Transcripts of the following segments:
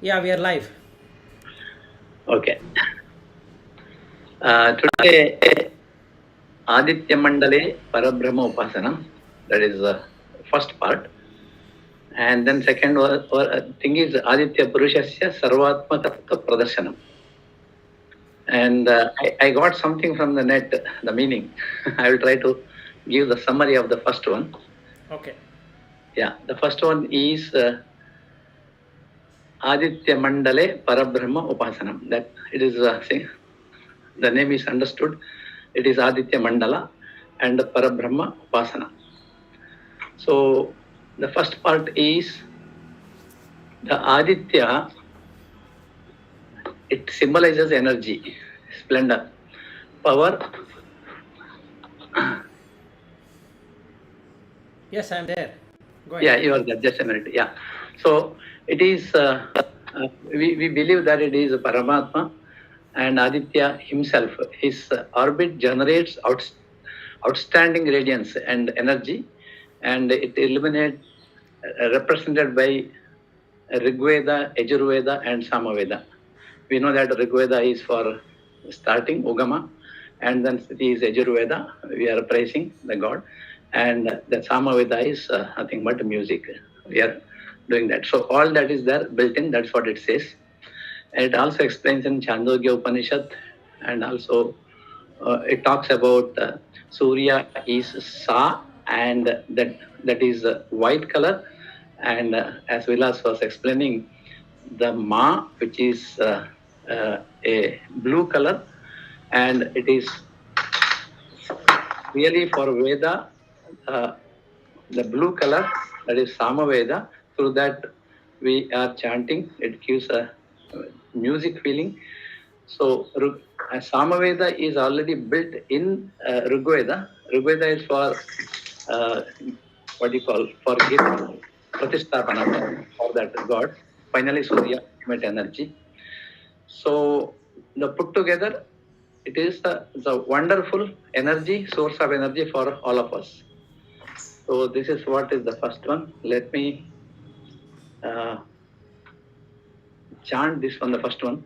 Yeah, we are live. Okay. Today, Aditya Mandale Parabrahma Upasanam. That is the first part. And then second thing is Aditya Purushasya Sarvatmaka Pradarsanam. And I got something from the net, the meaning. I will try to give the summary of the first one. Okay. Yeah, the first one is Aditya Mandale Parabrahma Upasanam. That it is, the name is understood. It is Aditya Mandala and Parabrahma Upasana. So the first part is the Aditya, it symbolizes energy, splendor, power. Yes, I'm there. Go Yeah, ahead. you are there. Just a minute. Yeah. So it is, we believe that it is Paramatma and Aditya himself. His orbit generates outstanding radiance and energy, and it illuminates, represented by Rigveda, Yajurveda, and Samaveda. We know that Rigveda is for starting Ugama, and then it is Yajurveda. We are praising the God, and the Samaveda is nothing but music. We are doing that. So all that is there built in. That's what it says. And it also explains in Chandogya Upanishad, and also it talks about Surya is Sa, and that is white color. And as Vilas was explaining, the Ma, which is a blue color, and it is really for Veda, uh, the blue color, that is Samaveda. Through that, we are chanting. It gives a music feeling. So, Samaveda is already built in Rigveda. Rigveda is for what do you call, for gift, Pratistapana, for that God. Finally, Surya, ultimate energy. So the put together, it is the wonderful energy, source of energy for all of us. So this is what is the first one. Let me uh, chant this one, the first one.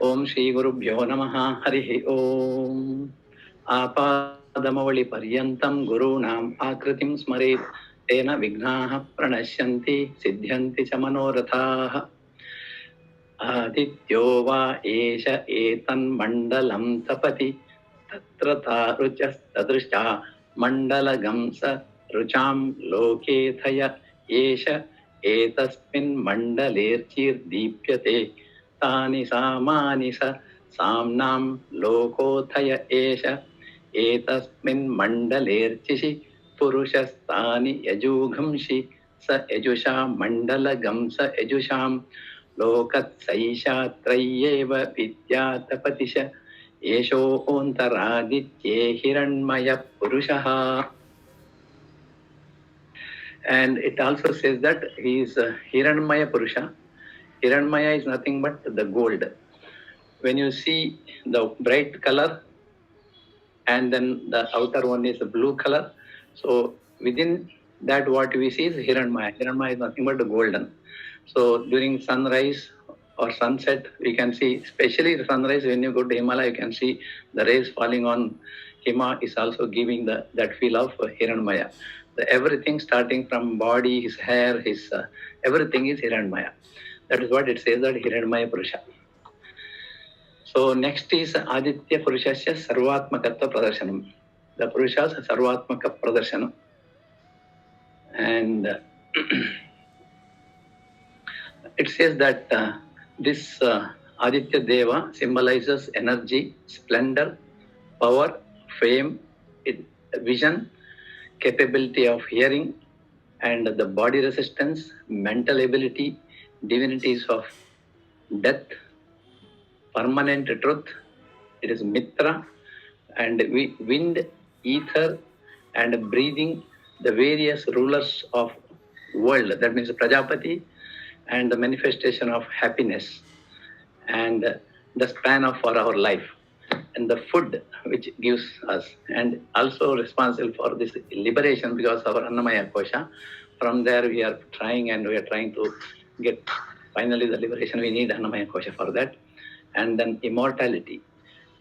Om Shri Guru Bhyo Namaha Harihi Om. Apadamavali Paryantam Gurunam Akritim Smarit Tena Vignaha Pranashyanti Siddhyanti Chamanorathaha. आदित्यो वा एष एतन्मण्डलं तपति तत्र तारुचस्तदृशा मण्डलगं स रुचां लोकेथय एष एतस्मिन् मण्डलेर्चिर्दीप्यते तानि सामानि स साम्नां लोकोथय एष एतस्मिन् मण्डलेर्चिषि पुरुषस्तानि यजूघंषि स यजुषा मण्डलगं स यजुषां लोकत्सैषात्रय्येव विद्यातपतिश एषोऽन्तरादित्ये हिरण्मयः पुरुषः. And it also says that he is Hiranmaya Purusha. Hiranmaya is nothing but the gold. When you see the bright color, and then the outer one is the blue color, so within that what we see is Hiranmaya. Hiranmaya is nothing but the golden. So during sunrise or sunset, we can see, especially the sunrise, when you go to Himalaya, you can see the rays falling on Hima is also giving that feel of Hiranmaya. Everything starting from body, his hair, his everything is Hiranmaya. That is what it says, that Hiranmaya Purusha. So next is Aditya Purushasya Sarvatmakatva Pradarsanam. The Purusha's Sarvatmaka Pradarsanam. And it says that this Aditya Deva symbolizes energy, splendor, power, fame, vision, capability of hearing, and the body resistance, mental ability, divinities of death, permanent truth. It is Mitra, and wind, ether, and breathing, the various rulers of world. That means Prajapati, and the manifestation of happiness, and the span of for our life, and the food which gives us, and also responsible for this liberation because of our Annamaya kosha. From there we are trying, and we are trying to get finally the liberation, we need Annamaya kosha for that. And then immortality.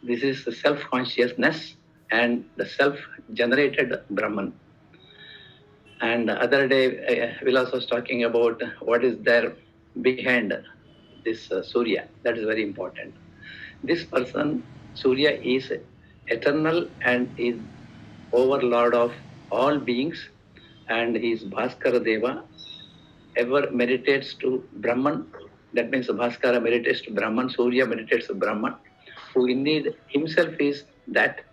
This is the self-consciousness and the self-generated Brahman. And the other day, Vilas was talking about what is there behind this Surya. That is very important. This person, Surya, is eternal and is overlord of all beings, and he is Bhaskara Deva, ever meditates to Brahman. That means Bhaskara meditates to Brahman, Surya meditates to Brahman, who indeed himself is that,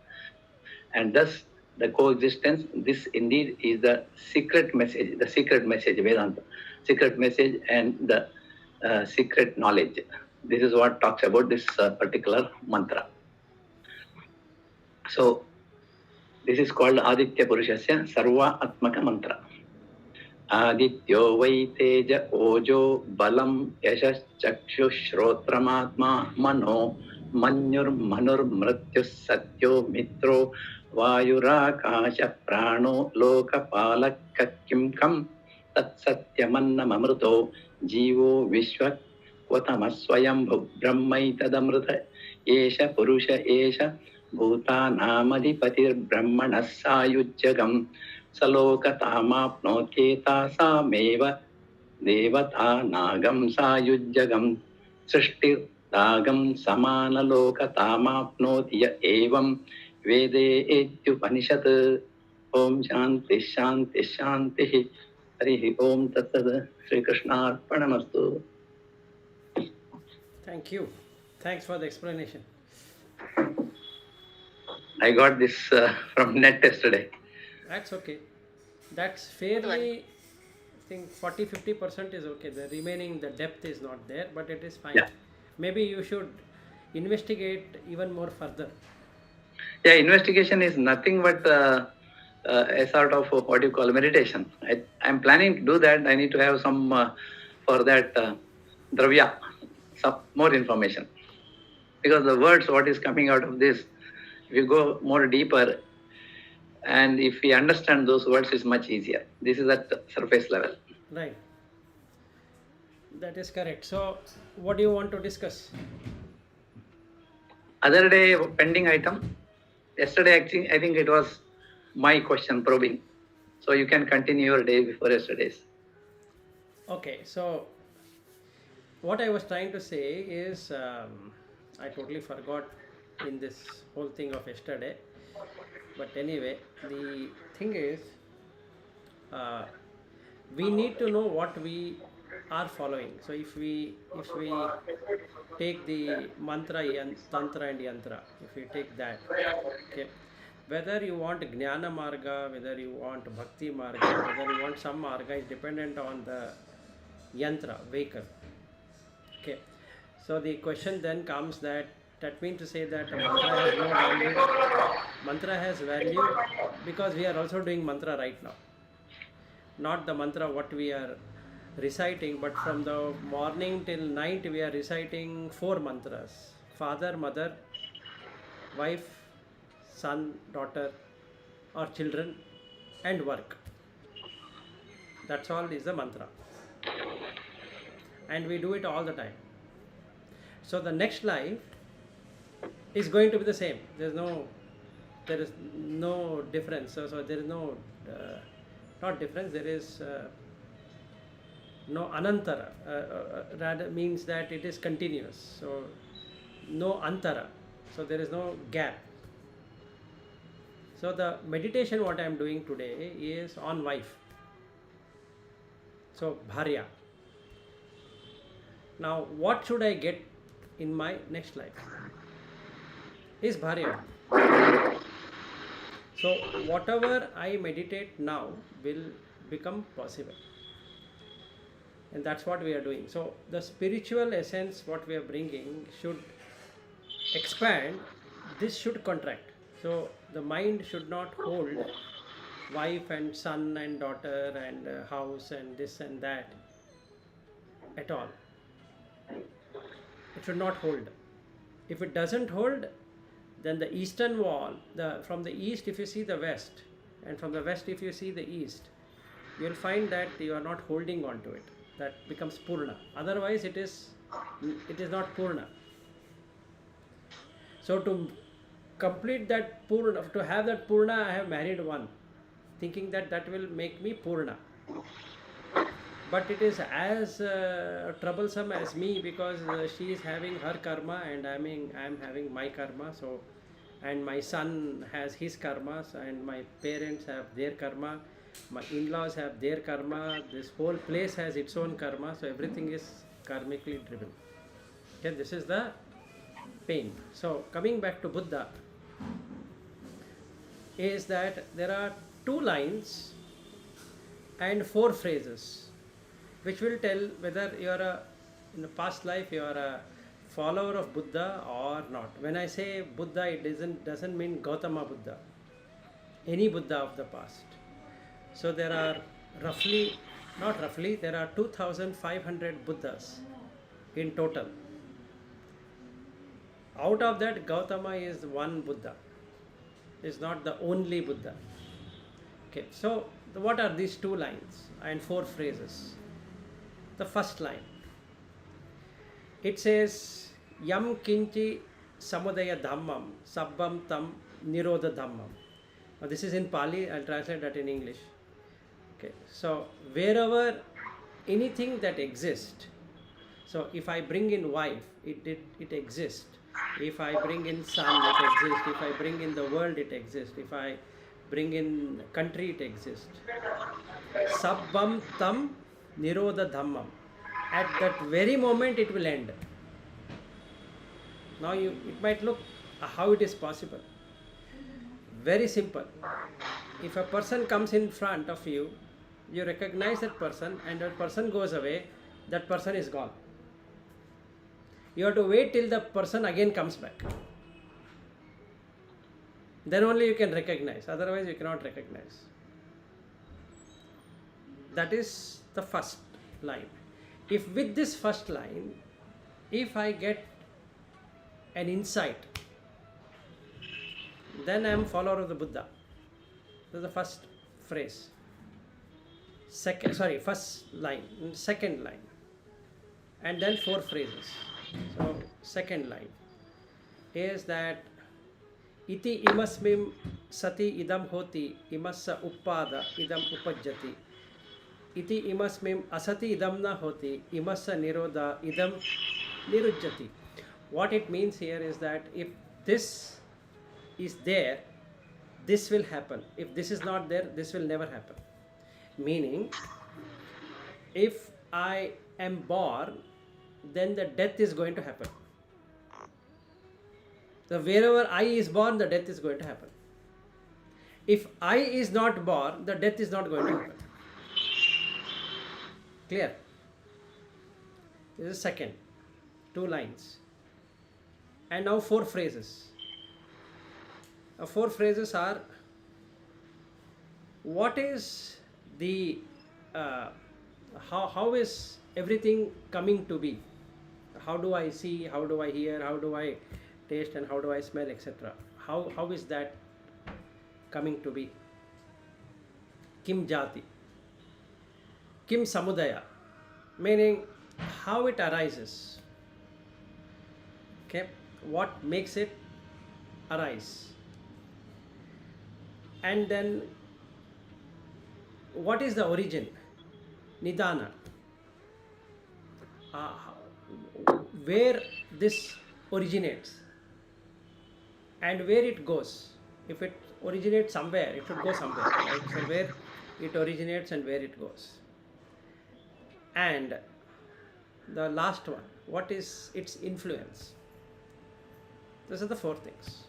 and thus the coexistence. This indeed is the secret message, Vedanta, secret message, and the secret knowledge. This is what talks about this particular mantra. So this is called Aditya Purushasya Sarva Atmaka Mantra. आदित्यो वै तेज ओजो बलं यशश्चक्षुश्रोत्रमात्मा मनो मन्युर्मनुर्मृत्युः सत्यो मित्रो वायुराकाश प्राणो लोकपालः किं कं तत्सत्यमन्नममृतो जीवो विश्वक्वतमस्वयं ब्रह्मैतदमृत एष पुरुष एष भूतानामधिपतिर्ब्रह्मणः सायुज्यगम् सलोकतामाप्नोत्येतासामेव देवतानागं सायुज्यगं सृष्टिर्दागं समानलोकतामाप्नोति य एवं वेदेत्युपनिषत् ओम शांति शांति शांति हरि ओम तत्सत् श्रीकृष्णार्पणमस्तु. Thank you. Thanks for the explanation. I got this from net yesterday. That's okay. That's fairly, I think 40-50% is okay. The remaining, the depth is not there, but it is fine. Yeah. Maybe you should investigate even more further. Yeah, investigation is nothing but a sort of what you call meditation. I'm planning to do that. I need to have some for that dravya, some more information. Because the words, what is coming out of this, if you go more deeper, and if we understand those words, is much easier. This is at surface level. Right. That is correct. So, what do you want to discuss? Other day, pending item. Yesterday, actually, I think it was my question probing. So you can continue your day before yesterday's. Okay. So, what I was trying to say is, I totally forgot in this whole thing of yesterday. But anyway, the thing is, we need to know what we are following. So if we take the mantra, tantra and yantra, if we take that, okay, whether you want Jnana Marga, whether you want Bhakti Marga, whether you want some Marga is dependent on the yantra, vehicle. Okay. So the question then comes that means to say that mantra has no value. Mantra has value because we are also doing mantra right now. Not the mantra what we are reciting, but from the morning till night we are reciting 4 mantras: father, mother, wife, son, daughter, or children, and work. That's all is the mantra. And we do it all the time. So the next life is going to be the same. There is no difference. So there is no not difference. There is no anantara. Rather means that it is continuous. So no antara. So there is no gap. So the meditation what I am doing today is on wife. So bharya. Now what should I get in my next life? Is bharya. So whatever I meditate now will become possible, and that's what we are doing. So the spiritual essence what we are bringing should expand, this should contract. So the mind should not hold wife and son and daughter and house and this and that at all. It should not hold. If it doesn't hold, then the eastern wall, from the east if you see the west, and from the west if you see the east, you will find that you are not holding on to it. that becomes Purna. Otherwise, it is not Purna. So to complete that Purna, to have that Purna, I have married one, thinking that that will make me Purna. But it is as troublesome as me, because she is having her karma and I am having my karma. So, and my son has his karmas, and my parents have their karma, my in-laws have their karma, this whole place has its own karma, so everything is karmically driven. Okay, this is the pain. So coming back to Buddha, is that there are 2 lines and 4 phrases which will tell whether you are in the past life you are a follower of Buddha or not. When I say Buddha, it doesn't mean Gautama Buddha, any Buddha of the past. So there are there are 2,500 Buddhas in total. Out of that, Gautama is one Buddha, is not the only Buddha. Okay, so what are these 2 lines and 4 phrases? The first line, it says, Yam kinchi samudaya dhammam sabbam tam nirodha dhammam. Now this is in Pali, I'll translate that in English. Okay, so wherever anything that exists, so if I bring in wife, it exists. If I bring in son, it exists. If I bring in the world, it exists. If I bring in country, it exists. Sabbam tam nirodha dhammam. At that very moment, it will end. Now it might look how it is possible. Very simple. If a person comes in front of you, you recognize that person, and that person goes away, that person is gone. You have to wait till the person again comes back. Then only you can recognize, otherwise you cannot recognize. That is the first line. If with this first line, if I get an insight, then I am follower of the Buddha. This is the first phrase. First line, second line, and then 4 phrases. So second line is that iti imasmim sati idam hoti imassa uppada idam upajjati iti imasmim asati idam na hoti imassa nirodha idam nirujjati. What it means here is that if this is there, this will happen. If this is not there, this will never happen. Meaning, if I am born, then the death is going to happen. So wherever I is born, the death is going to happen. If I is not born, the death is not going to happen. Clear? This is second. 2 lines. And now 4 phrases. 4 phrases are, what is the, how is everything coming to be? How do I see, how do I hear, how do I taste, and how do I smell, etc. How is that coming to be? Kim jati, kim samudaya, meaning how it arises. Okay, what makes it arise? And then what is the origin? Nidana. Where this originates and where it goes. If it originates somewhere, it should go somewhere, right? So where it originates and where it goes. And the last one, what is its influence? These are the 4 things.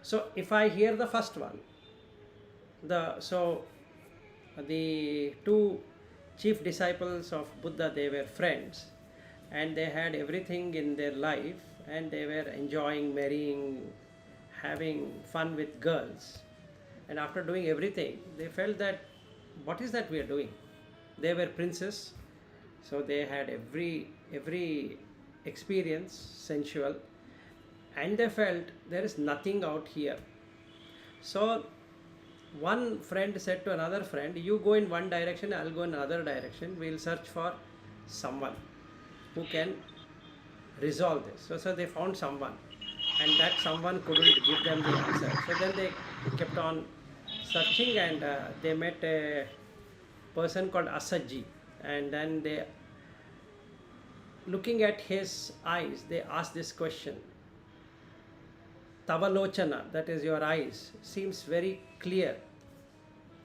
So if I hear the first one, the 2 chief disciples of Buddha, they were friends, and they had everything in their life, and they were enjoying, marrying, having fun with girls. And after doing everything, they felt that, what is that we are doing? They were princes, so they had every experience sensual, and they felt there is nothing out here. So one friend said to another friend, you go in one direction, I'll go in another direction. We'll search for someone who can resolve this. So they found someone, and that someone couldn't give them the answer. So then they kept on searching, and they met a person called Asaji, and then they, looking at his eyes, they asked this question. Tavalochana, that is your eyes, seems very clear.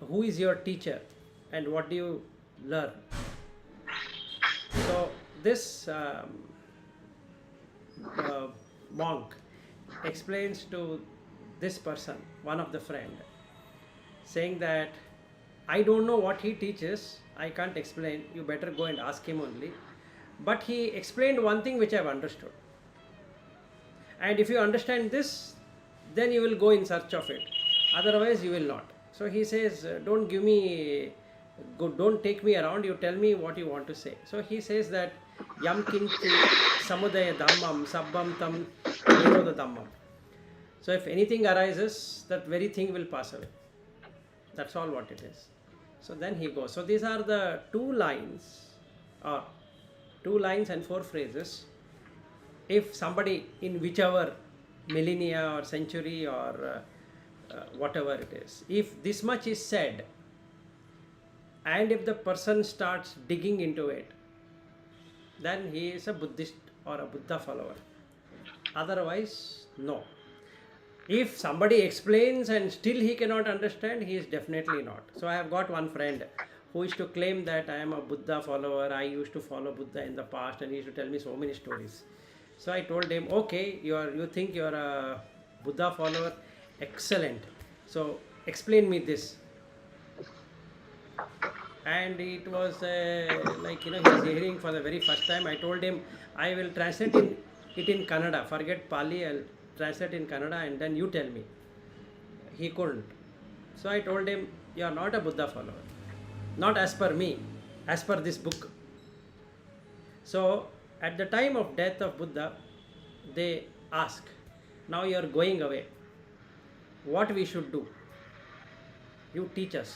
Who is your teacher and what do you learn? So this monk explains to this person, one of the friend, saying that I don't know what he teaches, I can't explain, you better go and ask him only. But he explained one thing which I have understood. And if you understand this, then you will go in search of it. Otherwise, you will not. So he says, don't give me, don't take me around, you tell me what you want to say. So he says that, Yam kinchi samudaya dhammam sabbam tam nirodha dhammam. So if anything arises, that very thing will pass away. That's all what it is. So then he goes. So these are the two lines and four phrases. If somebody in whichever millennia or century or whatever it is, if this much is said, and if the person starts digging into it, then he is a Buddhist or a Buddha follower. Otherwise, no. If somebody explains and still he cannot understand, he is definitely not. So I have got one friend who used to claim that I am a Buddha follower, I used to follow Buddha in the past, and he used to tell me so many stories. So I told him, okay, you think you are a Buddha follower? Excellent. So explain me this. And it was like, he's hearing for the very first time. I told him, I will translate it in Kannada. Forget Pali, I'll translate in Kannada and then you tell me. He couldn't. So I told him, you are not a Buddha follower. Not as per me, as per this book. So at the time of death of Buddha, they ask, now you are going away. What we should do? You teach us.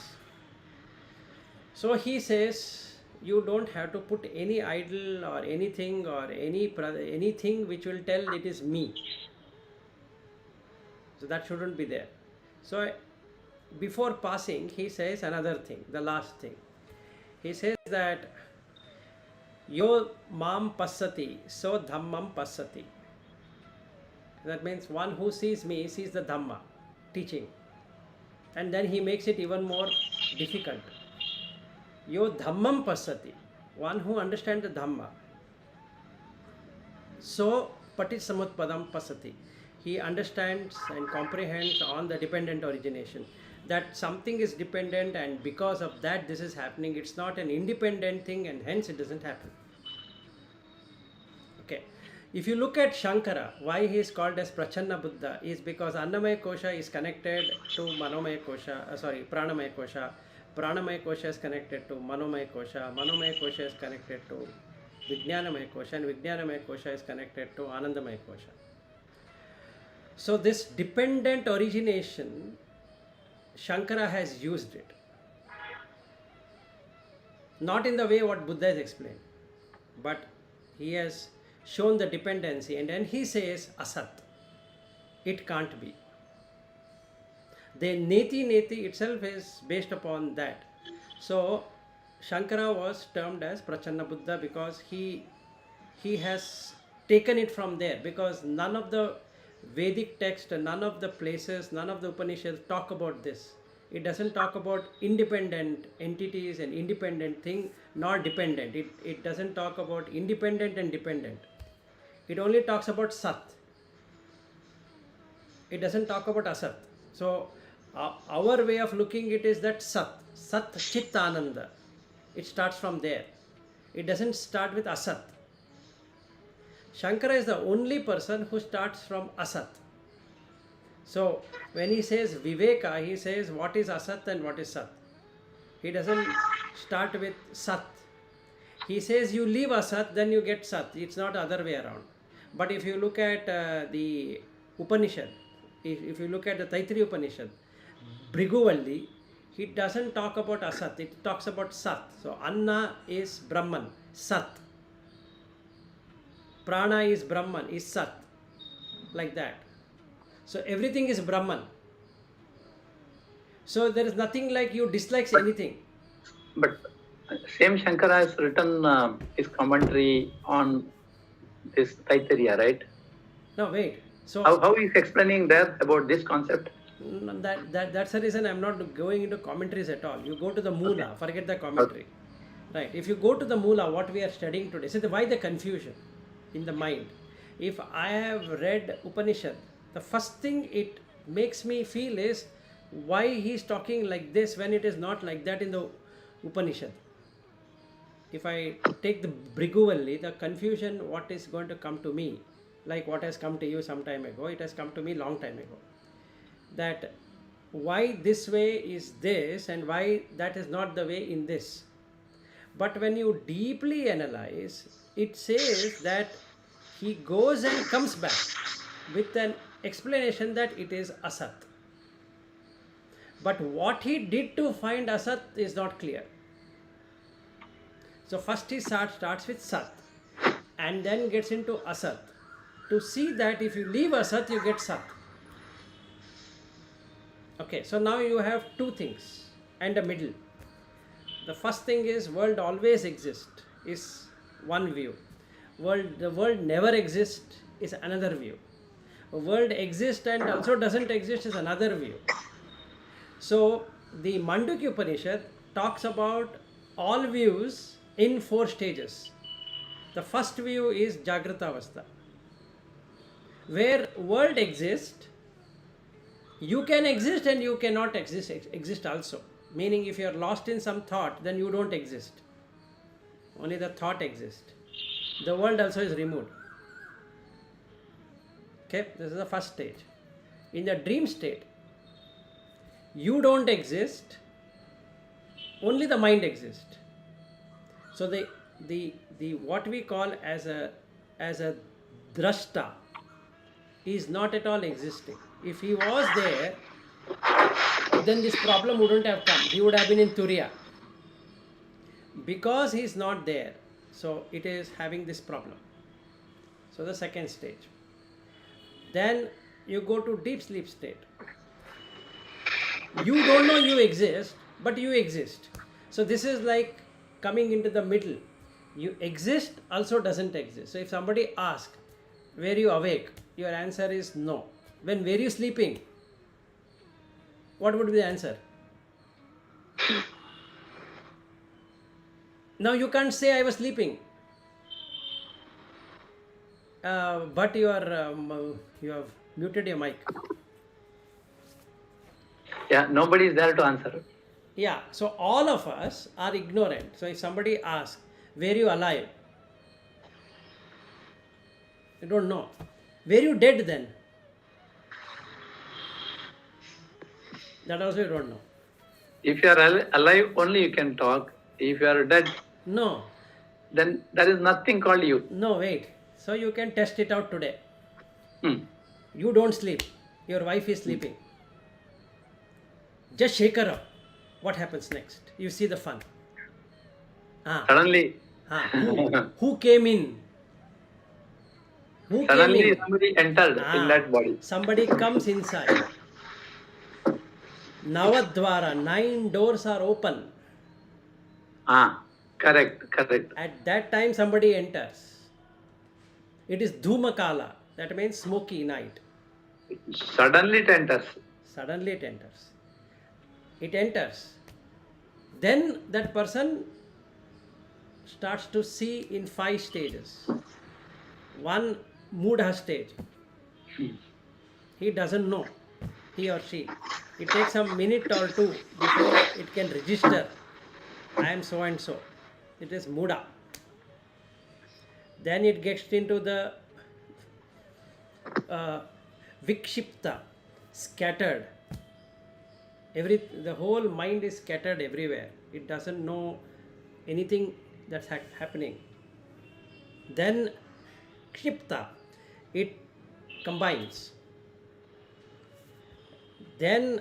So he says, you don't have to put any idol or anything anything which will tell it is me. So that shouldn't be there. So before passing, he says another thing, the last thing. He says that Yo mam pasati, so dhammam pasati. That means one who sees me sees the Dhamma, teaching. And then he makes it even more difficult. Yo dhammam pasati, one who understands the Dhamma. So paticsamutpadam pasati, he understands and comprehends on the dependent origination. That something is dependent and because of that this is happening. It's not an independent thing and hence it doesn't happen. Okay. If you look at Shankara, why he is called as Prachanna Buddha is because Annamaya kosha is connected to Manomaya kosha, Pranamaya kosha. Pranamaya kosha is connected to Manomaya kosha. Manomaya kosha is connected to Vijnanamaya kosha, and Vijnanamaya kosha is connected to Anandamaya kosha. So this dependent origination, Shankara has used it. Not in the way what Buddha has explained, but he has shown the dependency, and then he says asat. It can't be. The neti itself is based upon that. So Shankara was termed as Prachanna Buddha because he has taken it from there, because none of the Vedic text, none of the places, none of the Upanishads talk about this. It doesn't talk about independent entities and independent thing, nor dependent. It doesn't talk about independent and dependent. It only talks about Sat. It doesn't talk about Asat. So our way of looking it is that Sat Chit Ananda. It starts from there. It doesn't start with Asat. Shankara is the only person who starts from Asat. So when he says Viveka, he says what is Asat and what is Sat. He doesn't start with Sat. He says you leave Asat, then you get Sat. It's not the other way around. But if you look at the Upanishad, if you look at the Taittiriya Upanishad, Bhriguvalli, he doesn't talk about Asat, it talks about Sat. So Anna is Brahman, Sat. Prana is Brahman, is Sat. Like that. So everything is Brahman. So there is nothing like you dislikes anything. But same Shankara has written his commentary on this Taittiriya, right? No, wait. So How is explaining there about this concept? that's the reason I'm not going into commentaries at all. You go to the Moola, forget the commentary. Right. If you go to the Moola, what we are studying today, see why the confusion in the mind. If I have read Upanishad, the first thing it makes me feel is why he's talking like this when it is not like that in the Upanishad. If I take the Bhriguvalli, the confusion what is going to come to me, like what has come to you some time ago, it has come to me long time ago. That why this way is this and why that is not the way in this. But when you deeply analyze, it says that he goes and comes back with an explanation that it is Asat. But what he did to find Asat is not clear. So first he starts with Sat and then gets into Asat to see that if you leave Asat, you get Sat. Okay, so now you have two things and a middle. The first thing is world always exists is one view. The world never exists is another view. A world exists and also doesn't exist is another view. So the Mandukya Upanishad talks about all views in 4 stages. The first view is Jagrata Avastha, where world exists. You can exist and you cannot exist also. Meaning if you are lost in some thought, then you don't exist. Only the thought exists. The world also is removed. Okay, this is the first stage. In the dream state, you don't exist, only the mind exists. So the what we call as a drashta is not at all existing. If he was there, then this problem wouldn't have come. He would have been in Turiya. Because he is not there, so it is having this problem. So the second stage. Then you go to deep sleep state. You don't know you exist, but you exist. So this is like coming into the middle. You exist, also doesn't exist. So if somebody asks, were you awake? Your answer is no. When were you sleeping? What would be the answer? Now you can't say I was sleeping. But you have muted your mic. Yeah, nobody is there to answer. Yeah, so all of us are ignorant. So if somebody asks, were you alive? You don't know. Were you dead then? That also you don't know. If you are alive, only you can talk. If you are dead, No. then there is nothing called you. No, wait. So you can test it out today. Hmm. You don't sleep. Your wife is sleeping. Just shake her up. What happens next? You see the fun. Suddenly, Who came in? Who suddenly came in? somebody entered in that body. Somebody comes inside. Navadvara, 9 doors are open. Correct. At that time, somebody enters. It is Dhumakala. That means smoky night. Suddenly it enters. Suddenly it enters. It enters. Then that person starts to see in 5 stages. One, Mudha stage. He doesn't know, he or she. It takes a minute or two before it can register. I am so and so. It is Mudha. Then it gets into the Vikshipta, scattered. The whole mind is scattered everywhere. It doesn't know anything that's happening. Then Kshipta, it combines. Then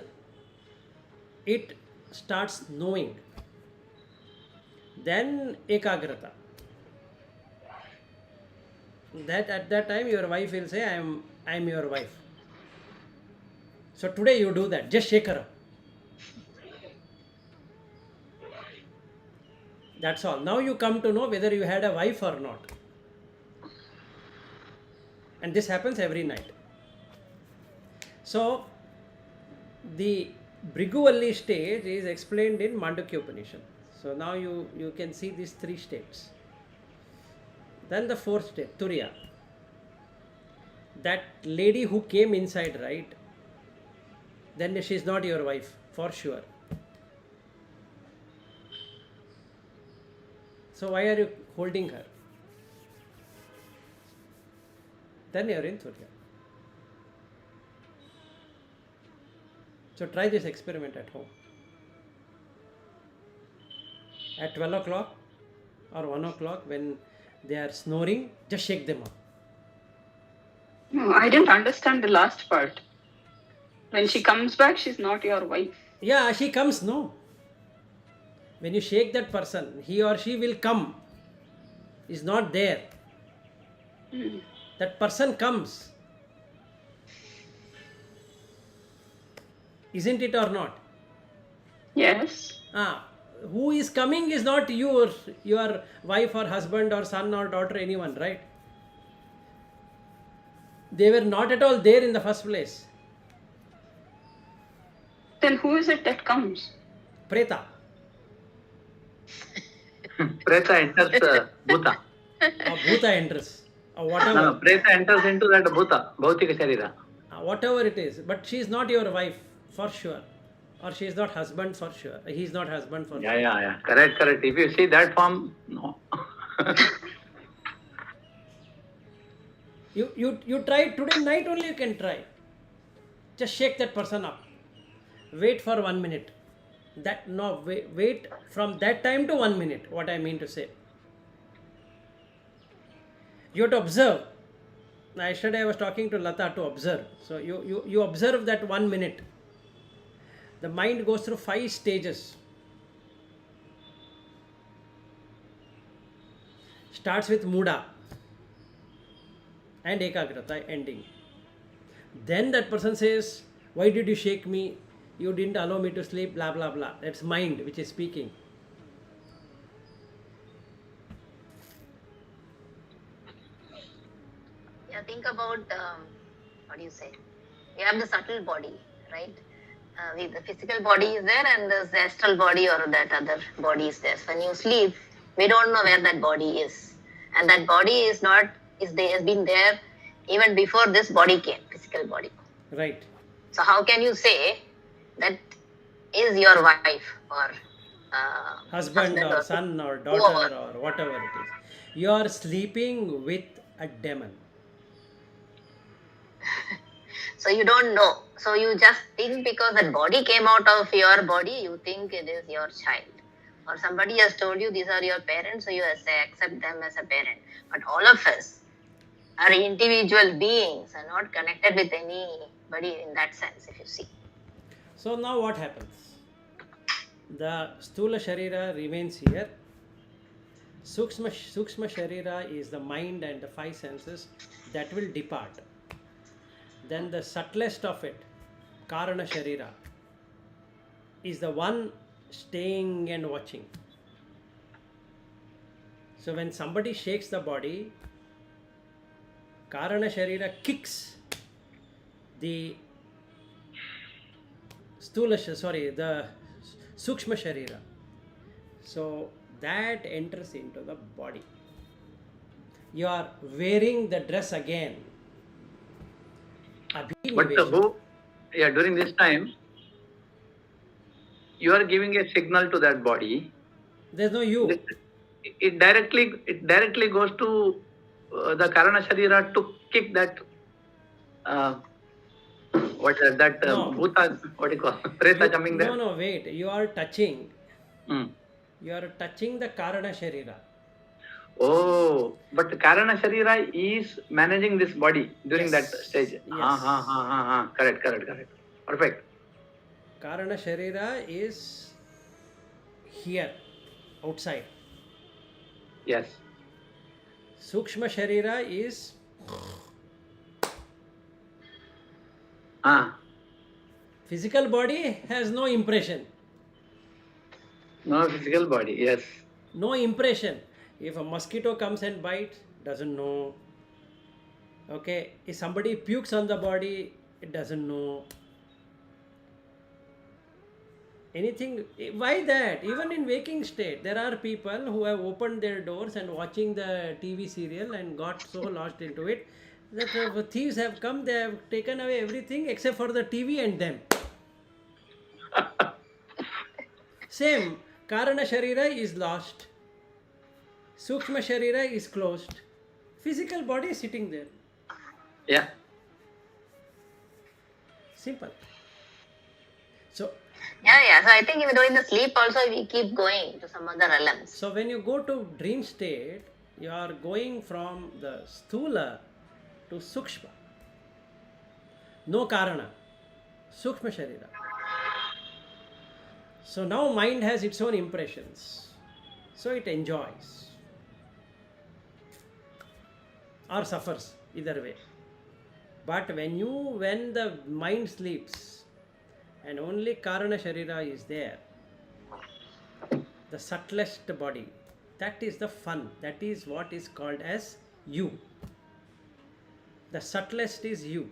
it starts knowing. Then ekagrata. That at that time your wife will say, I'm your wife. So today you do that. Just shake her up. That's all. Now you come to know whether you had a wife or not. And this happens every night. So the Bhrigu stage is explained in Mandukya Upanishad. So now you can see these three states. Then the fourth state, Turiya. That lady who came inside, right? Then she is not your wife, for sure. So why are you holding her? Then you are in Turiya. So try this experiment at home. At 12 o'clock or 1 o'clock when they are snoring, just shake them up. No, I didn't understand the last part. When she comes back, she's not your wife. Yeah, she comes, no. When you shake that person, he or she will come. Is not there. That person comes. Isn't it or not? Yes. Who is coming is not your wife or husband or son or daughter, anyone, right? They were not at all there in the first place. Then who is it that comes? Preta. Preta enters Bhuta. Or Bhuta enters. Or whatever. No, Preta enters into that Bhuta, Bhautika Sharira. Whatever it is. But she is not your wife, for sure. Or she is not husband, for sure. He is not husband, for sure. Yeah. Correct. If you see that form, no. You try today night only, you can try. Just shake that person up. Wait for 1 minute. Wait from that time to 1 minute, what I mean to say. You have to observe. Yesterday I was talking to Lata to observe. So you observe that 1 minute. The mind goes through 5 stages. Starts with Muda and Ekagrata ending. Then that person says, why did you shake me? You didn't allow me to sleep, blah blah blah. That's mind which is speaking. Yeah, think about, what do you say? You have the subtle body, right? The physical body is there and the astral body or that other body is there. So when you sleep, we don't know where that body is. And that body has been there even before this body came, physical body. Right. So how can you say that is your wife or husband or son or daughter or whatever it is? You are sleeping with a demon. So you don't know. So you just think because that body came out of your body, you think it is your child. Or somebody has told you these are your parents, so you accept them as a parent. But all of us are individual beings and not connected with anybody in that sense, if you see. So now what happens? The Stula Sharira remains here. Sukshma Sharira is the mind and the 5 senses that will depart. Then the subtlest of it, Karana Sharira, is the one staying and watching. So when somebody shakes the body, Karana Sharira kicks the the Sukshma Sharira. So that enters into the body. You are wearing the dress again. But during this time, you are giving a signal to that body. There's no you. It directly goes to the Karana Sharira to kick that Bhuta, what do you call Preta coming there? No, wait. You are touching. Mm. You are touching the Karana Sharira. Oh, but the Karana Sharira is managing this body during that stage. Yes. Correct. Perfect. Karana Sharira is here, outside. Yes. Sukshma Sharira is physical body, has no impression. No physical body. Yes. No impression. If a mosquito comes and bites, doesn't know. Okay, if somebody pukes on the body, it doesn't know. Anything. Why that? Even in waking state, there are people who have opened their doors and watching the TV serial and got so lost into it that the thieves have come, they have taken away everything except for the TV and them. Same. Karana Sharira is lost. Sukshma Sharira is closed. Physical body is sitting there. Yeah. Simple. So, Yeah. So I think even though in the sleep also we keep going to some other realms. so when you go to dream state, you are going from the Sthula to Sukshma. No Karana. Sukshma Sharira. So now mind has its own impressions. So it enjoys or suffers, either way. But when the mind sleeps and only Karana Sharira is there, the subtlest body, that is the fun. That is what is called as you. The subtlest is you.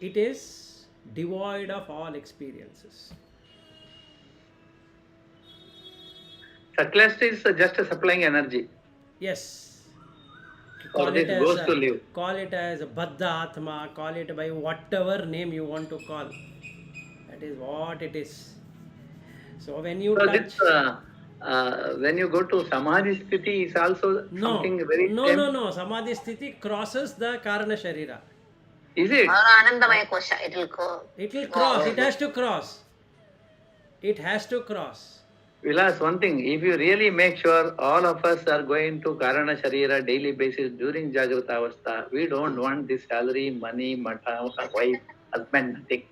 It is devoid of all experiences. Subtlest is just supplying energy. Yes. Or this goes to live. Call it as Baddha Atma, call it by whatever name you want to call. That is what it is. So when you So touch... this, when you go to Samadhi Sthiti is also something very... No. Samadhi Sthiti crosses the Karana Sharira. Is it? Or Anandamaya kosha, it will go. It will cross. It has to cross. It has to cross. Vilas, one thing, if you really make sure all of us are going to Karana Sharira daily basis during Jagrata Avastha, we don't want this salary, money, mata, wife, husband, nothing.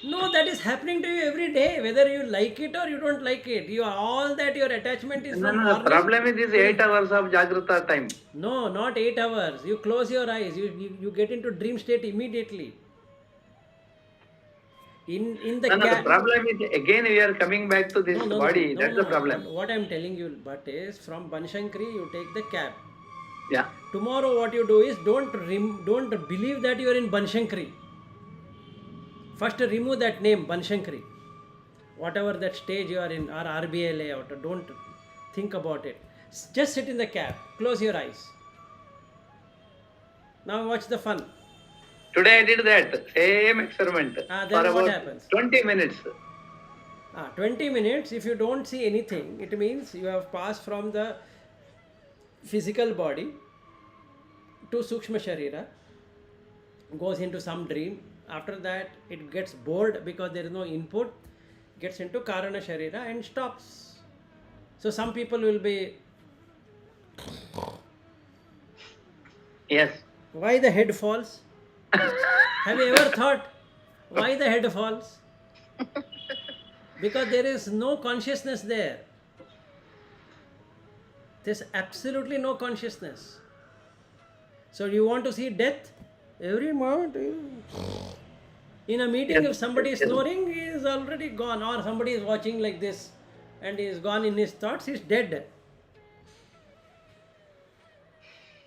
No, that is happening to you every day, whether you like it or you don't like it. You all that your attachment is from The morning. problem is this 8 hours of Jagrata time. No, not 8 hours. You close your eyes. You get into dream state immediately. In the The problem is again we are coming back to this body. That's the problem. What I am telling you, but is from Banshankari you take the cab. Yeah. Tomorrow what you do is don't believe that you are in Banshankari. First remove that name Banshankari. Whatever that stage you are in, or RBA layout, don't think about it. Just sit in the cab. Close your eyes. Now watch the fun. Today I did that same experiment for then what about happens? 20 minutes. 20 minutes, if you don't see anything, it means you have passed from the physical body to Sukshma Sharira, goes into some dream. After that, it gets bored because there is no input, gets into Karana Sharira and stops. So some people will be... Yes. Why the head falls? Have you ever thought why the head falls? Because there is no consciousness there. There's absolutely no consciousness. So you want to see death? Every moment. In a meeting, if somebody is snoring, he is already gone. Or somebody is watching like this and he is gone in his thoughts, he is dead.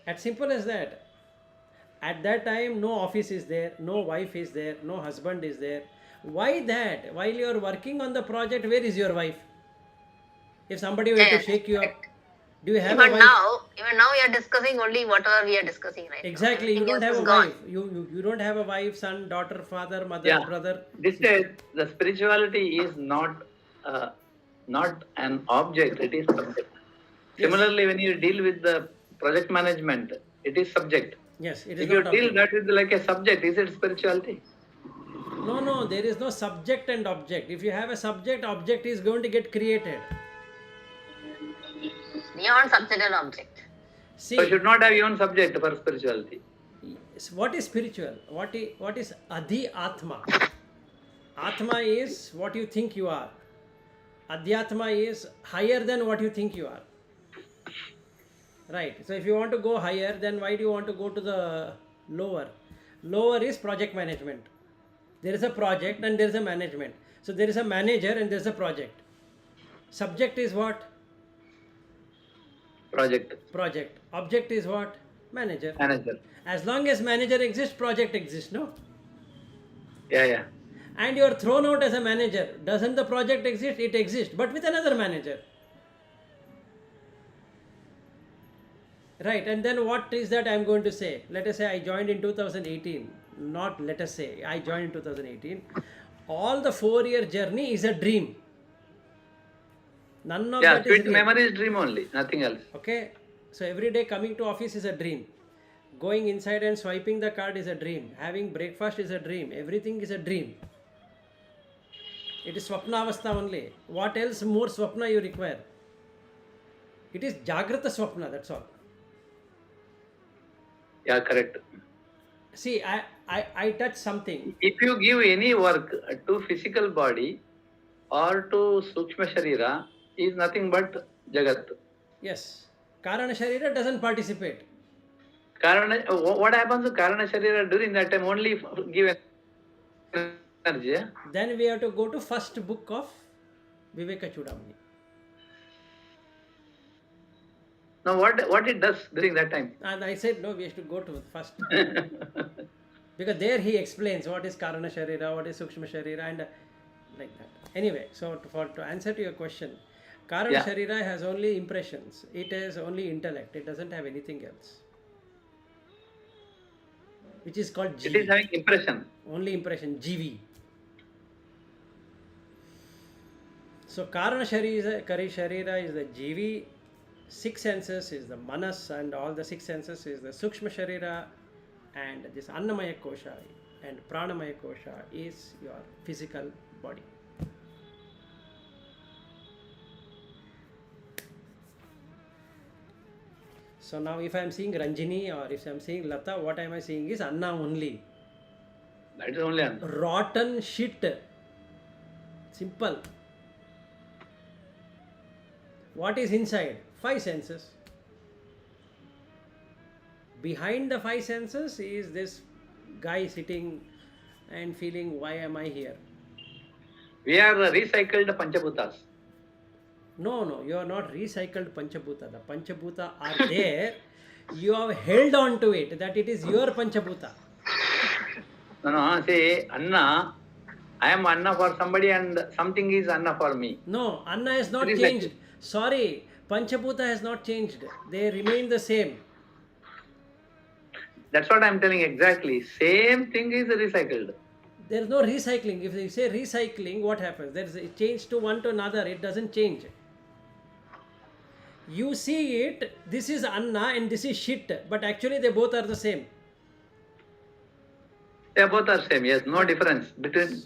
As simple as that. At that time, no office is there, no wife is there, no husband is there. Why that? While you are working on the project, where is your wife? If somebody were to shake you up, do you have a wife? Even now we are discussing only whatever we are discussing right Exactly, now. you don't have a wife. You don't have a wife, son, daughter, father, mother, brother. This is, the spirituality is not an object, it is subject. Yes. Similarly, when you deal with the project management, it is subject. Yes, it is If you not deal object. that with like a subject, is it spirituality? No, there is no subject and object. If you have a subject, object is going to get created. Beyond subject and object. See, So you should not have your own subject for spirituality. what is spiritual? What is Adi Atma? Atma is what you think you are. Adhyatma is higher than what you think you are. Right. So if you want to go higher, then why do you want to go to the lower? Lower is project management. There is a project and there is a management. So there is a manager and there is a project. Subject is what? Project. Project. Object is what? Manager. Manager. As long as manager exists, project exists, no? Yeah. And you are thrown out as a manager. Doesn't the project exist? It exists, but with another manager. Right, and then what is that I am going to say? Let us say I joined in 2018. Not let us say, I joined in 2018. All the 4-year journey is a dream. None of that is sweet real. memory is dream only, nothing else. Okay, so every day coming to office is a dream. Going inside and swiping the card is a dream. Having breakfast is a dream. Everything is a dream. It is swapna avastha only. What else more swapna you require? It is jagrata swapna, that's all. Yeah, correct. See, I touch something. If you give any work to physical body or to Sukshma Sharira, is nothing but Jagat. Yes. Karana Sharira doesn't participate. What happens to Karana Sharira during that time? Only give energy. Yeah? Then we have to go to first book of Viveka Chudamani. Now what it does during that time? And I said, no, we have to go to first. Because there he explains what is Karana Sharira, what is Sukshma Sharira, and like that. Anyway, so to answer to your question, Karana Sharira has only impressions. It has only intellect. It doesn't have anything else. Which is called Jivi. It is having impression. Only impression, Jivi. So Karana Sharira is the Jivi. 6 senses is the Manas, and all the 6 senses is the Sukshma Sharira, and this Annamaya kosha and Pranamaya kosha is your physical body. So now if I am seeing Ranjini or if I am seeing Lata, what am I seeing is Anna only. That is only Anna. Rotten shit. Simple. What is inside? 5 senses. Behind the 5 senses is this guy sitting and feeling, why am I here? We are recycled Panchabhutas. No, you are not recycled Panchabhuta. The Panchabhuta are there. You have held on to it, that it is your Panchabhuta. No, say Anna, I am Anna for somebody and something is Anna for me. No, Anna has not It is changed. like- Sorry, Panchabhuta has not changed. They remain the same. That's what I am telling exactly. Same thing is recycled. There is no recycling. If you say recycling, what happens? There is a change to one to another. It doesn't change. You see it, this is Anna and this is shit, but actually they both are the same. They both are same, yes, no difference between.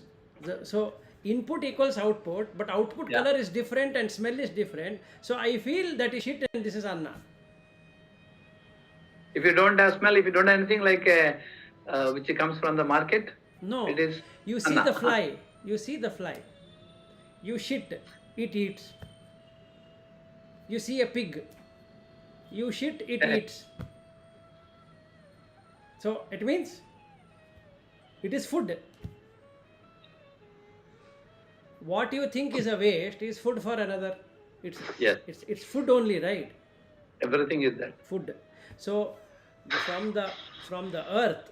So input equals output, but output color is different and smell is different. So I feel that is shit and this is Anna. If you don't have smell, if you don't have anything like which comes from the market, No, it is you see Anna. the fly. You see the fly. You shit, it eats. You see a pig. You shit, it eats. So it means it is food. What you think is a waste is food for another. It's food only, right? Everything is that. Food. So from the earth,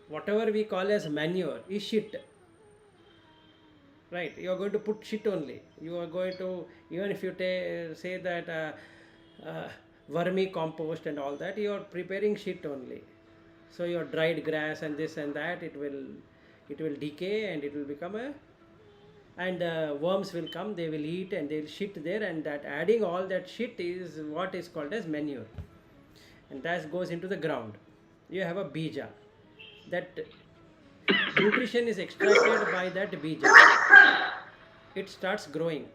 whatever we call as manure is shit. Right? You are going to put shit only. You are going to, even if you say that vermi compost and all that, you are preparing shit only. So your dried grass and this and that, it will decay and it will become and worms will come, they will eat and they will shit there, and that adding all that shit is what is called as manure, and that goes into the ground. You have a bija, that nutrition is extracted by that bija. It starts growing.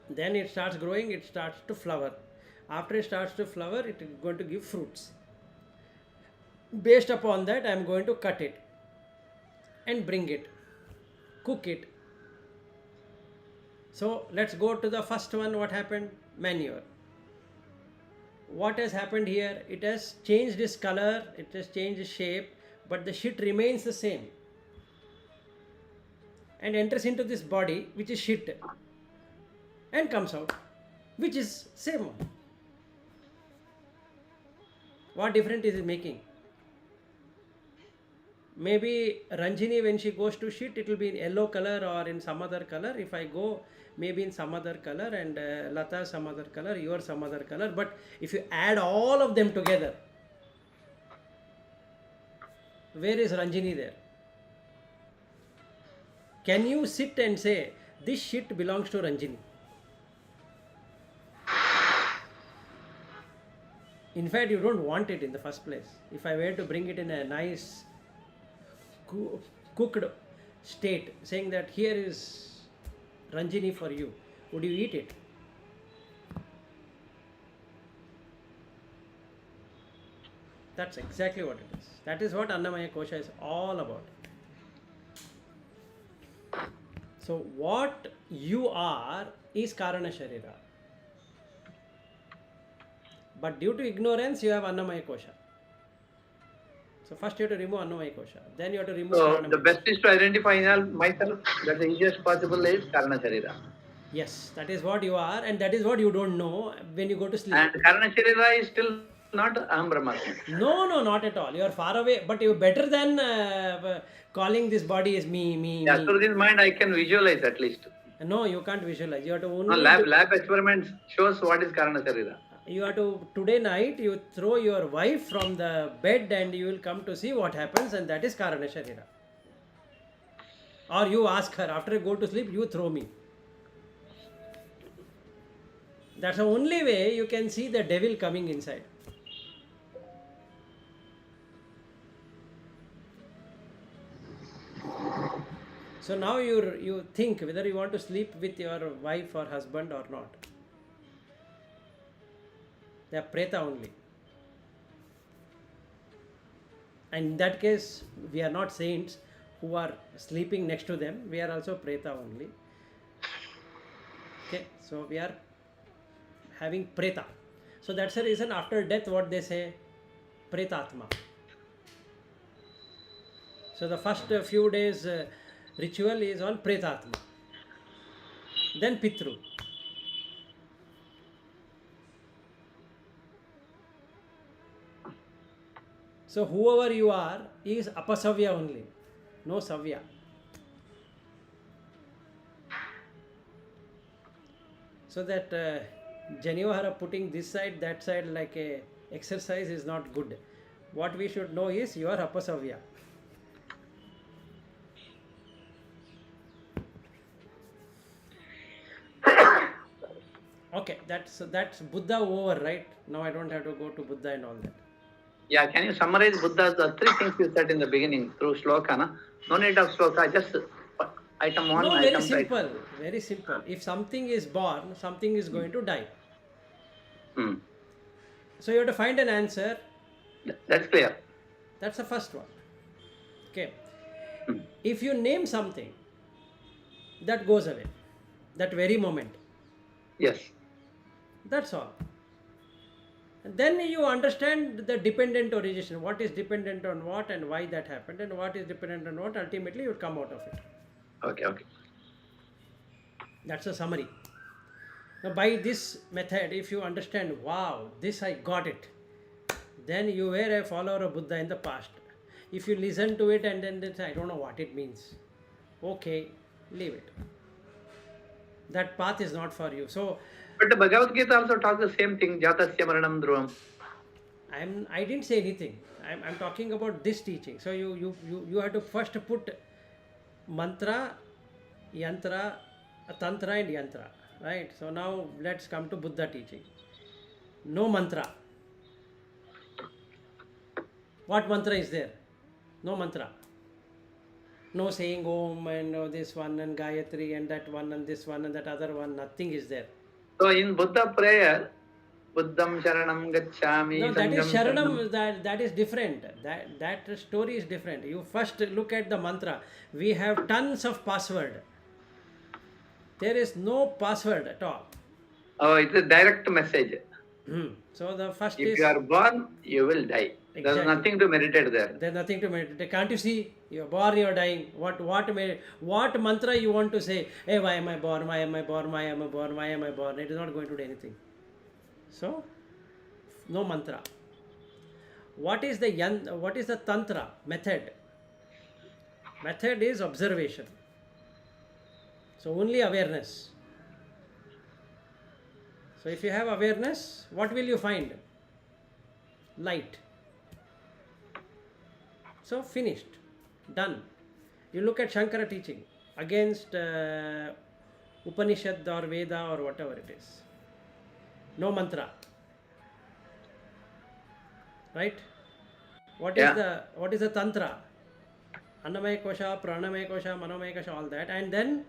Then it starts growing, it starts to flower. After it starts to flower, it is going to give fruits. Based upon that, I am going to cut it and bring it. cook it. So let's go to the first one. What happened? Manure. What has happened here? It has changed its color, it has changed its shape, but the shit remains the same and enters into this body, which is shit, and comes out, which is same one. What difference is it making? Maybe Ranjini, when she goes to shit, it will be in yellow color or in some other color. If I go, maybe in some other color, and Lata some other color, you are some other color. But if you add all of them together, where is Ranjini there? Can you sit and say, this shit belongs to Ranjini? In fact, you don't want it in the first place. If I were to bring it in a nice cooked state, saying that here is Ranjini for you, would you eat it? That's exactly what it is. That is what Annamaya kosha is all about. So what you are is Karana Sharira. But due to ignorance, you have Annamaya kosha. So first you have to remove Annamaya kosha. Then you have to remove So Pranamaya the kosha. best is to identify myself that the easiest possible is Karana Sharira. Yes, that is what you are, and that is what you don't know when you go to sleep. And Karana Sharira is still not Aham Brahmasmi. No, not at all. You are far away, but you better than calling this body as me. Yeah, through this mind I can visualize at least. No, you can't visualize. You have to No, only lab experiments shows what is Karana Sharira. you have to today night you throw your wife from the bed and you will come to see what happens, and that is Karana Sharira. Or you ask her after you go to sleep, you throw me. That's the only way you can see the devil coming inside. So now you think whether you want to sleep with your wife or husband or not. They are preta only. And in that case, we are not saints who are sleeping next to them. We are also preta only. Okay, so we are having preta. So that's the reason after death what they say, pretatma. So the first few days ritual is on pretatma. Then pitru. So whoever you are is apasavya only, no savya. So that Janivahara putting this side, that side like a exercise is not good. What we should know is you are apasavya. Okay, that's Buddha over, right? Now I don't have to go to Buddha and all that. Yeah, can you summarize Buddha's the three things you said in the beginning through sloka? No need of sloka, just item one, No, item very two. simple. Very simple. If something is born, something is going to die. So you have to find an answer. That's clear. That's the first one. Okay. If you name something, that goes away. That very moment. Yes. That's all. And then you understand the dependent origin. What is dependent on what and why that happened, and what is dependent on what. Ultimately, you come out of it. Okay. That's a summary. Now, by this method, if you understand, wow, this I got it, then you were a follower of Buddha in the past. If you listen to it and then say, I don't know what it means, okay, leave it. That path is not for you. So, but the Bhagavad Gita also talks the same thing, Jatasya Maranam Dhruvam. I didn't say anything. I'm talking about this teaching. So you have to first put mantra, yantra, tantra and yantra. Right? So now let's come to Buddha teaching. No mantra. What mantra is there? No mantra. No saying Om and this one and Gayatri and that one and this one and that other one. Nothing is there. So in Buddha prayer, Buddham Sharanam Gacchami, No, that is Sangham Sharanam, Sharanam. that is different. That story is different. You first look at the mantra. We have tons of password. There is no password at all. Oh, it's a direct message. So the first If is you are born, you will die. There is exactly. nothing to meditate there. There's nothing to meditate. Can't you see? You're born, you're dying. What mantra you want to say? Hey, why am I born? Why am I born? Why am I born? Why am I born? It is not going to do anything. So, no mantra. What is the tantra method? Method is observation. So only awareness. So if you have awareness, what will you find? Light. So finished, done. You look at Shankara teaching against Upanishad or Veda or whatever it is. No mantra. Right? What is the tantra? Annamaya kosha, pranamaya kosha, manomaya kosha, all that, and then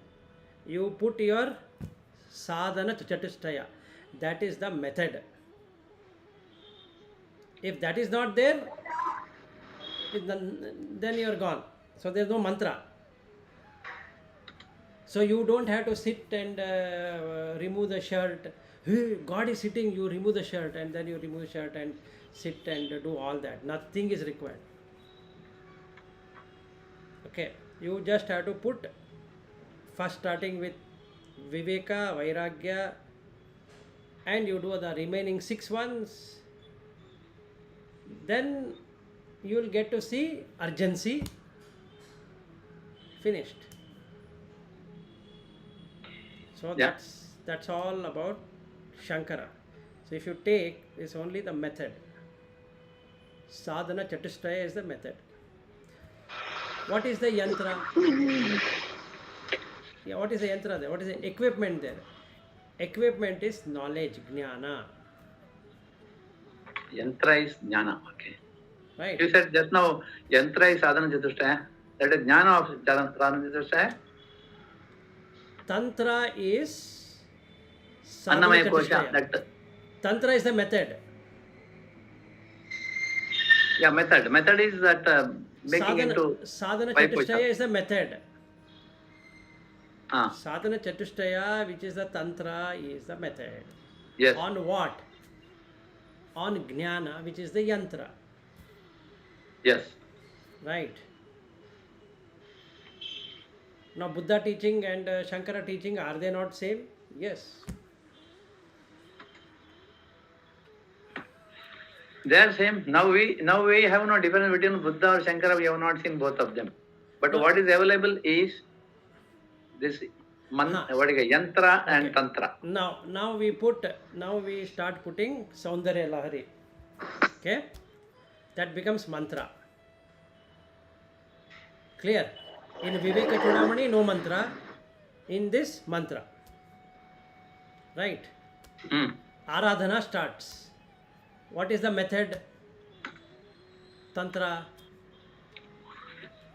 you put your sadhana chatushtaya. That is the method. If that is not there, then you are gone. So there is no mantra. So you don't have to sit and remove the shirt. Hey, God is sitting, you remove the shirt, and then you remove the shirt and sit and do all that. Nothing is required. Okay, you just have to put, first starting with Viveka, Vairagya, and you do the remaining 6 ones. Then you will get to see urgency. Finished. So that's all about Shankara. So if you take, it's only the method. Sadhana Chatushtaya is the method. What is the yantra? Yeah, what is the yantra there? What is the equipment there? Equipment is knowledge, jnana. Yantra is jnana. Okay. Right. You said just now, yantra is sadhana chatushtaya. That is jnana of sadhana chatushtaya. Tantra is sadhana Annamaya kosha. chatushtaya. Tantra is the method. Yeah, method. Method is that making into sadhana five chatushtaya kosha. is the method. Ah. Sadhana chatushtaya, which is the tantra, is the method. Yes. On what? On jnana, which is the yantra. Yes. Right. Now Buddha teaching and Shankara teaching, are they not same? Yes. They are same. Now we have no difference between Buddha or Shankara. We have not seen both of them. But No. what is available is this yantra and tantra. Now we start putting Saundarya Lahari. Okay? That becomes mantra. Clear? In Viveka Chudamani, no mantra. In this, mantra. Right? Aradhana starts. What is the method? Tantra.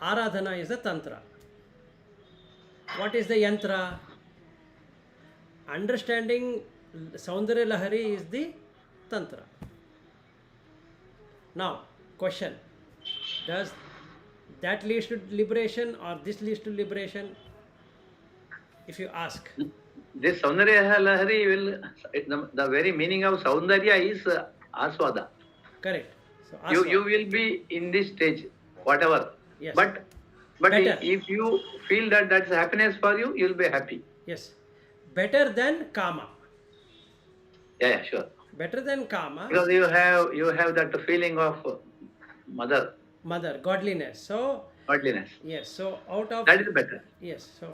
Aradhana is the tantra. What is the yantra? Understanding Saundarya Lahari is the tantra. Now, question. Does that leads to liberation or this leads to liberation? If you ask. This Saundarya Lahari will, the very meaning of Saundarya is aswada. Correct. So you will be in this stage, whatever. Yes. But better. if you feel that that's happiness for you, you'll be happy. Yes. Better than kama. Yeah, sure. Better than kama. Because you have that feeling of mother, godliness. So godliness. yes. So out of that is better. Yes. So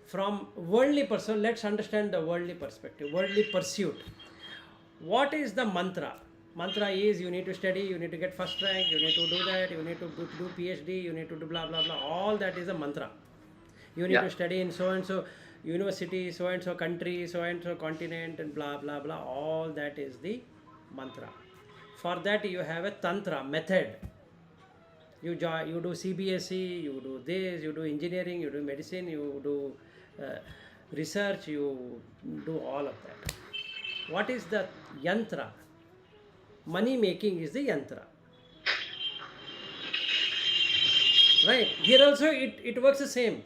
from worldly person, let's understand the worldly perspective, worldly pursuit. What is the mantra? Mantra is you need to study, you need to get first rank, you need to do that, you need to do PhD, you need to do blah blah blah. All that is a mantra. You need to study in so and so university, so and so country, so and so continent, and blah blah blah. All that is the mantra. For that you have a tantra method. You do CBSE, you do this, you do engineering, you do medicine, you do research, you do all of that. What is the yantra? Money making is the yantra. Right? Here also it works the same.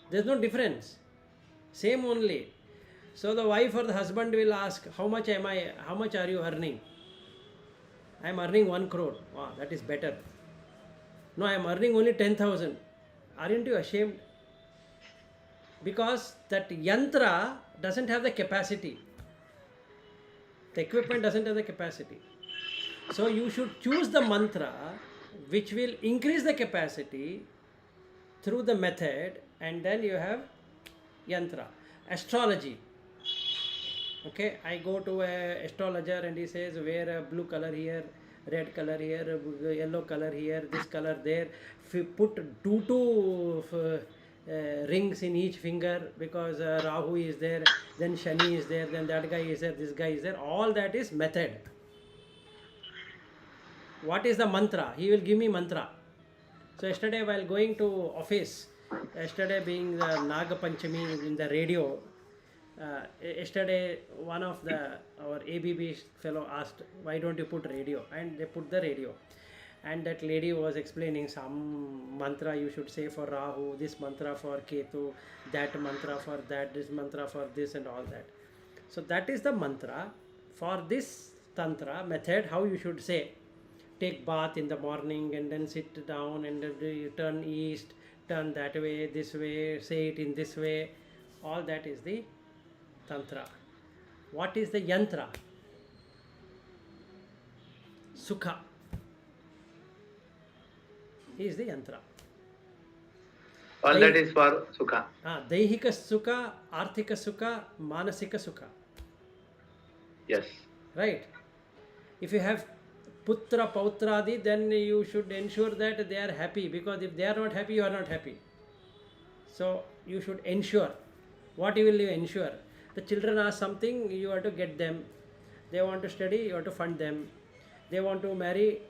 There's no difference. Same only. So the wife or the husband will ask, how much are you earning? I am earning 1 crore. Wow, that is better. No, I am earning only 10,000. Aren't you ashamed? Because that yantra doesn't have the capacity. The equipment doesn't have the capacity. So you should choose the mantra which will increase the capacity through the method, and then you have yantra. Astrology. Okay, I go to a astrologer and he says wear a blue color here, red color here, yellow color here, this color there. Put two rings in each finger because Rahu is there, then Shani is there, then that guy is there, this guy is there. All that is method. What is the mantra? He will give me mantra. So yesterday while going to office, yesterday being the Naga Panchami in the radio, yesterday one of our ABB fellow asked, why don't you put radio? And they put the radio. And that lady was explaining some mantra you should say for Rahu, this mantra for Ketu, that mantra for that, this mantra for this and all that. So that is the mantra for this tantra method, how you should say. Take bath in the morning and then sit down and turn east, turn that way, this way, say it in this way. All that is the tantra. What is the yantra? Sukha is the yantra. All that is for sukha. Daihika sukha, arthika sukha, manasika sukha. Yes. Right? If you have putra, pautradi, then you should ensure that they are happy, because if they are not happy, you are not happy. So you should ensure. What will you ensure? The children ask something, you have to get them. They want to study, you have to fund them. They want to marry,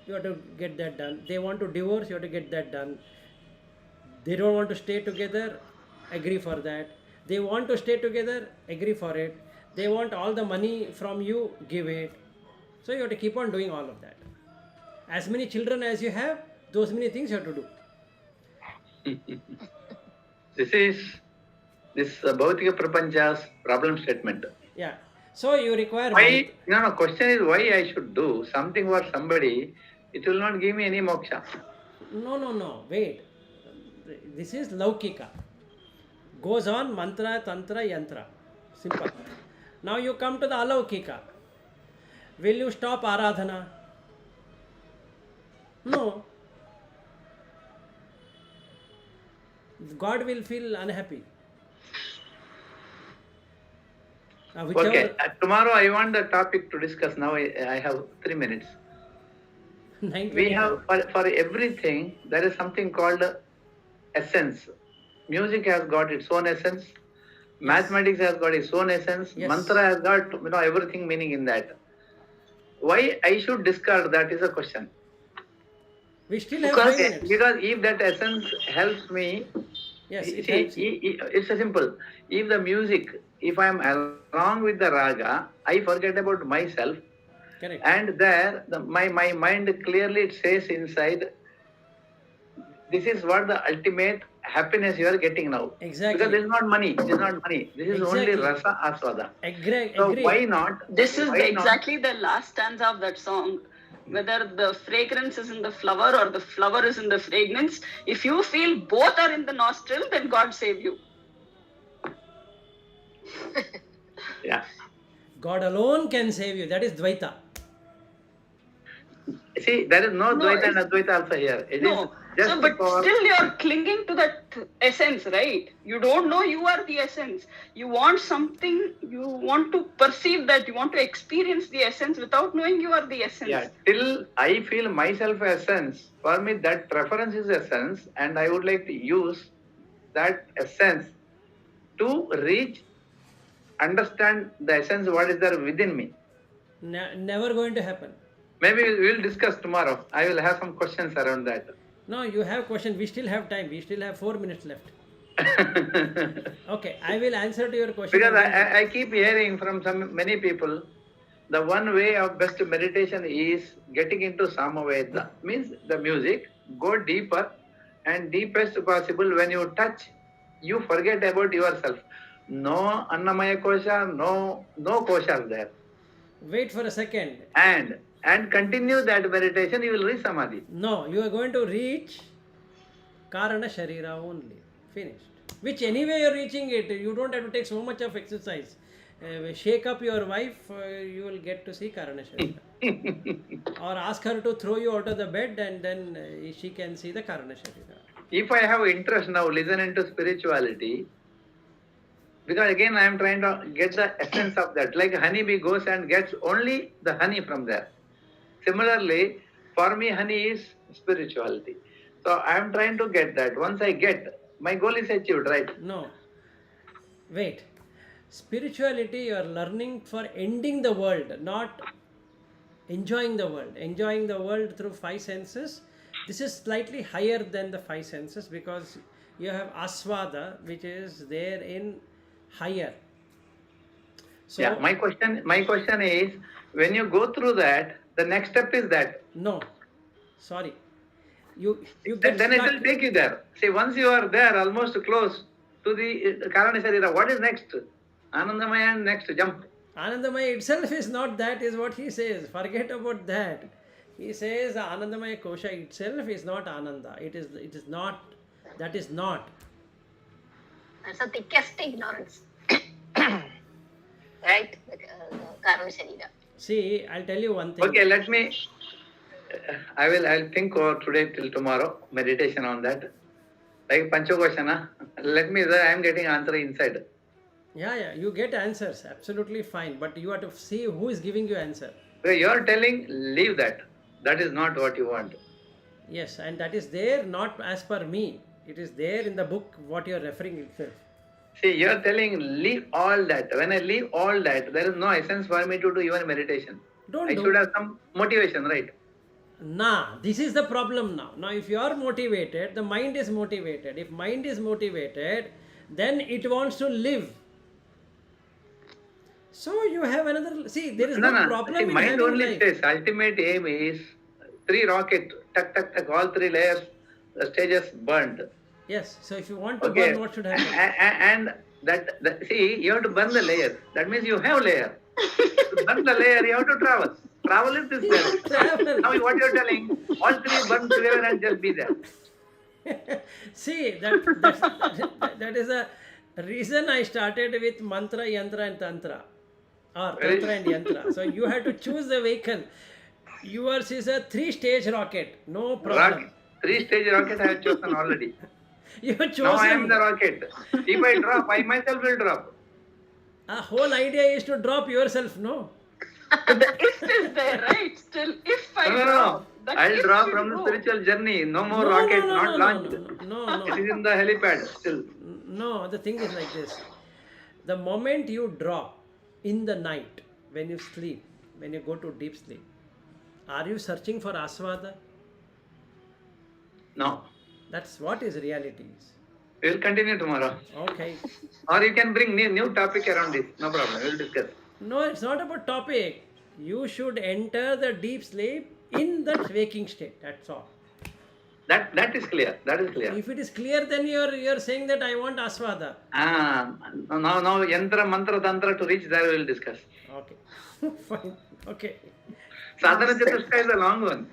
you have to get that done. They want to divorce, you have to get that done. They don't want to stay together, agree for that. They want to stay together, agree for it. They want all the money from you, give it. So you have to keep on doing all of that. As many children as you have, those many things you have to do. This is Bhautika Prapancha's problem statement. Yeah. So you require... Why? No, question is why I should do something for somebody. It will not give me any moksha. No. Wait. This is Laukika. Goes on mantra, tantra, yantra. Simple. Now you come to the Alaukika. Will you stop Aradhana? No. God will feel unhappy. Okay, tomorrow I want the topic to discuss. Now I have 3 minutes. We have, for everything, there is something called essence. Music has got its own essence. Mathematics has got its own essence. Yes. Mantra has got everything meaning in that. Why I should discard that is a question. We still have 5 minutes. Because if that essence helps me, yes, it helps you. It's a simple. If the music, if I am along with the raga, I forget about myself. Correct. And there, my mind clearly it says inside, this is what the ultimate happiness you are getting now. Exactly. Because this is not money. This is not money. This is only rasa aswada. Agree. So why not? This is why exactly the last stanza of that song. Whether the fragrance is in the flower or the flower is in the fragrance, if you feel both are in the nostril, then God save you. Yeah. God alone can save you. That is Dvaita. See, there is no Dvaita and Advaita also here. It is just so, but still you are clinging to that essence, right? You don't know you are the essence. You want something, you want to perceive that, you want to experience the essence without knowing you are the essence. Yeah, till I feel myself essence, for me that reference is essence, and I would like to use that essence to reach, understand the essence, what is there within me. Never going to happen. Maybe we will discuss tomorrow. I will have some questions around that. No, you have question. We still have time. We still have 4 minutes left. Okay, I will answer to your question. Because again. I keep hearing from many people, the one way of best meditation is getting into Samaveda, means the music, go deeper and deepest possible. When you touch, you forget about yourself. No Annamaya kosha, no koshas there. Wait for a second. And continue that meditation, you will reach Samadhi. No, you are going to reach Karana Sharira only. Finished. Which anyway you are reaching it. You don't have to take so much of exercise. Shake up your wife, you will get to see Karana Sharira. Or ask her to throw you out of the bed and then she can see the Karana Sharira. If I have interest now listening to spirituality, because again I am trying to get the essence of that. Like honeybee goes and gets only the honey from there. Similarly, for me, honey is spirituality. So I am trying to get that. Once I get, my goal is achieved, right? No. Wait. Spirituality, you are learning for ending the world, not enjoying the world. Enjoying the world through five senses. This is slightly higher than the five senses because you have aswada, which is there in higher. So Yeah, my question is, when you go through that, the next step is that. no, sorry, you get Then it stuck. will take you there. See, once you are there, almost close to the Karana Sharira, what is next? Anandamaya and next, jump. Anandamaya itself is not that, is what he says. Forget about that. He says Anandamaya kosha itself is not Ananda. It is not. That is not. That's the thickest ignorance. Right? The Karana Sharira. See, I'll tell you one thing. Okay, let me. I'll think over today till tomorrow. Meditation on that. Like Panchakoshana. Let me. I am getting answer inside. Yeah, you get answers. Absolutely fine. But you have to see who is giving you answer. So you are telling, leave that. That is not what you want. Yes, and that is there not as per me. It is there in the book what you are referring itself. See, you are telling, leave all that. When I leave all that, there is no essence for me to do even meditation. I should have some motivation, right? Nah, this is the problem now. Now, if you are motivated, the mind is motivated. If mind is motivated, then it wants to live. So you have another. See, there is no problem See, in mind having only life. says ultimate aim is 3 rocket, tuck, all 3 layers, the stages burned. Yes. So if you want to burn, what should happen? And that see, you have to burn the layers. That means you have layer. To burn the layer, you have to travel. Travel is this layer. Travel. Now what you are telling, all 3 burn together and just be there. See, that is a reason I started with mantra, yantra and tantra. Or tantra and yantra. So you have to choose the vehicle. Yours is a 3-stage rocket. No problem. 3-stage rocket I have chosen already. You have chosen. Now I am the rocket. If I drop, I myself will drop. A whole idea is to drop yourself, no? The if is there, right? Still, if I drop. that I'll if drop you from the go. spiritual journey. No more rocket, not launched. No. It is in the helipad still. No, the thing is like this. The moment you drop in the night, when you sleep, when you go to deep sleep, are you searching for aswada? No. That's what is reality is. We will continue tomorrow. Okay. Or you can bring new topic around this. No problem. We will discuss. No, it's not about topic. You should enter the deep sleep in the waking state. That's all. That is clear. That is clear. If it is clear, then you're saying that I want aswada. Now yantra, mantra, tantra to reach there we will discuss. Okay. Fine. Okay. Sadhana Chatushka is a long one.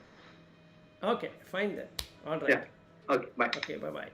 Okay. Fine then. All right. Yeah. Okay. Bye. Okay. Bye-bye.